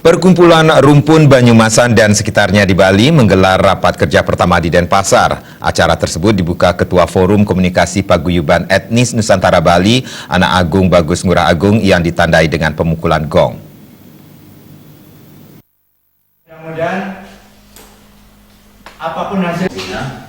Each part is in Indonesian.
Perkumpulan Rumpun Banyumasan dan sekitarnya di Bali menggelar rapat kerja pertama di Denpasar. Acara tersebut dibuka Ketua Forum Komunikasi Paguyuban Etnis Nusantara Bali, Anak Agung Bagus Ngurah Agung, yang ditandai dengan pemukulan gong. Mudah-mudahan apapun hasilnya.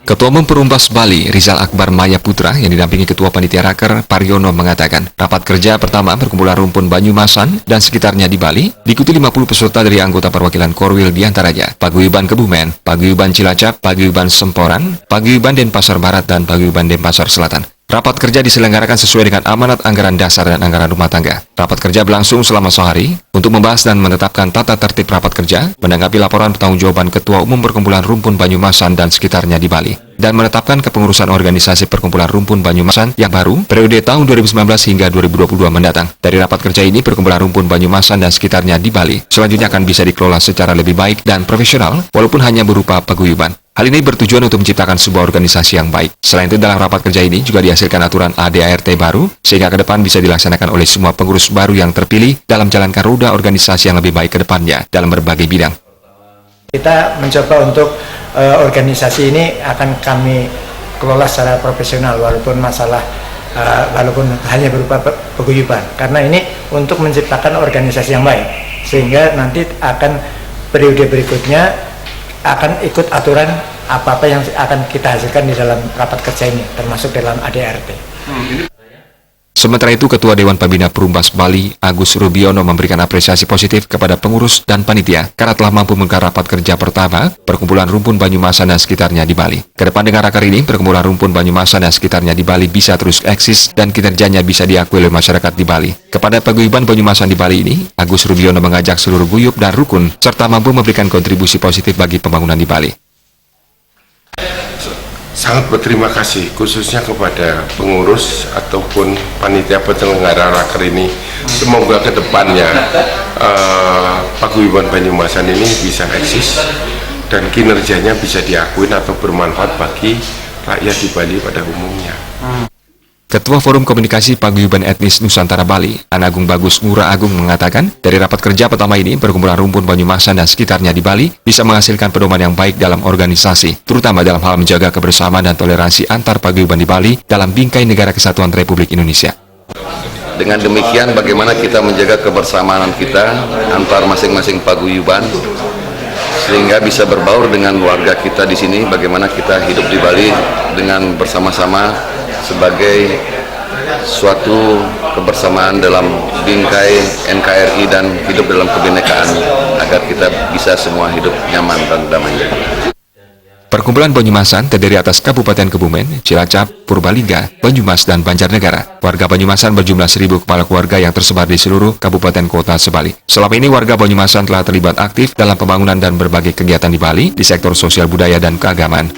Ketua Umum Perumbas Bali, Rizal Akbar Maya Putra, yang didampingi Ketua Panitia Raker, Pariono, mengatakan rapat kerja pertama Perkumpulan Rumpun Banyumasan dan sekitarnya di Bali diikuti 50 peserta dari anggota perwakilan Korwil, diantaranya Paguyuban Kebumen, Paguyuban Cilacap, Paguyuban Semporan, Paguyuban Denpasar Barat, dan Paguyuban Denpasar Selatan. Rapat kerja diselenggarakan sesuai dengan amanat anggaran dasar dan anggaran rumah tangga. Rapat kerja berlangsung selama sehari untuk membahas dan menetapkan tata tertib rapat kerja, menanggapi laporan pertanggungjawaban Ketua Umum Perkumpulan Rumpun Banyumasan dan sekitarnya di Bali, dan menetapkan kepengurusan organisasi Perkumpulan Rumpun Banyumasan yang baru periode tahun 2019 hingga 2022 mendatang. Dari rapat kerja ini, Perkumpulan Rumpun Banyumasan dan sekitarnya di Bali selanjutnya akan bisa dikelola secara lebih baik dan profesional, walaupun hanya berupa paguyuban. Hal ini bertujuan untuk menciptakan sebuah organisasi yang baik. Selain itu, dalam rapat kerja ini juga dihasilkan aturan ADART baru, sehingga ke depan bisa dilaksanakan oleh semua pengurus baru yang terpilih dalam jalankan roda organisasi yang lebih baik ke depannya dalam berbagai bidang. Kita mencoba untuk organisasi ini akan kami kelola secara profesional, walaupun hanya berupa paguyuban. Karena ini untuk menciptakan organisasi yang baik, sehingga nanti akan periode berikutnya akan ikut aturan apa-apa yang akan kita hasilkan di dalam rapat kerja ini, termasuk dalam ADART. Sementara itu, Ketua Dewan Pembina Perumbas Bali, Agus Rubiono, memberikan apresiasi positif kepada pengurus dan panitia karena telah mampu menggelar rapat kerja pertama Perkumpulan Rumpun Banyumasan dan sekitarnya di Bali. Kedepan dengan raker ini, Perkumpulan Rumpun Banyumasan dan sekitarnya di Bali bisa terus eksis dan kinerjanya bisa diakui oleh masyarakat di Bali. Kepada Paguyuban Banyumasan di Bali ini, Agus Rubiono mengajak seluruh guyub dan rukun serta mampu memberikan kontribusi positif bagi pembangunan di Bali. Sangat berterima kasih khususnya kepada pengurus ataupun panitia penyelenggara raker ini. Semoga ke depannya Paguyuban Banyumasan ini bisa eksis dan kinerjanya bisa diakui atau bermanfaat bagi rakyat di Bali pada umumnya. Ketua Forum Komunikasi Paguyuban Etnis Nusantara Bali, Anak Agung Bagus Ngurah Agung, mengatakan dari rapat kerja pertama ini, Perkumpulan Rumpun Banyumasan dan sekitarnya di Bali bisa menghasilkan pedoman yang baik dalam organisasi, terutama dalam hal menjaga kebersamaan dan toleransi antar paguyuban di Bali dalam bingkai Negara Kesatuan Republik Indonesia. Dengan demikian, bagaimana kita menjaga kebersamaan kita antar masing-masing paguyuban, sehingga bisa berbaur dengan warga kita di sini, bagaimana kita hidup di Bali dengan bersama-sama sebagai suatu kebersamaan dalam bingkai NKRI dan hidup dalam kebinekaan, agar kita bisa semua hidup nyaman dan damai. Perkumpulan Banyumasan terdiri atas Kabupaten Kebumen, Cilacap, Purbalingga, Banyumas, dan Banjarnegara. Warga Banyumasan berjumlah 1.000 kepala keluarga yang tersebar di seluruh kabupaten kota sebali. Selama ini warga Banyumasan telah terlibat aktif dalam pembangunan dan berbagai kegiatan di Bali di sektor sosial, budaya, dan keagamaan.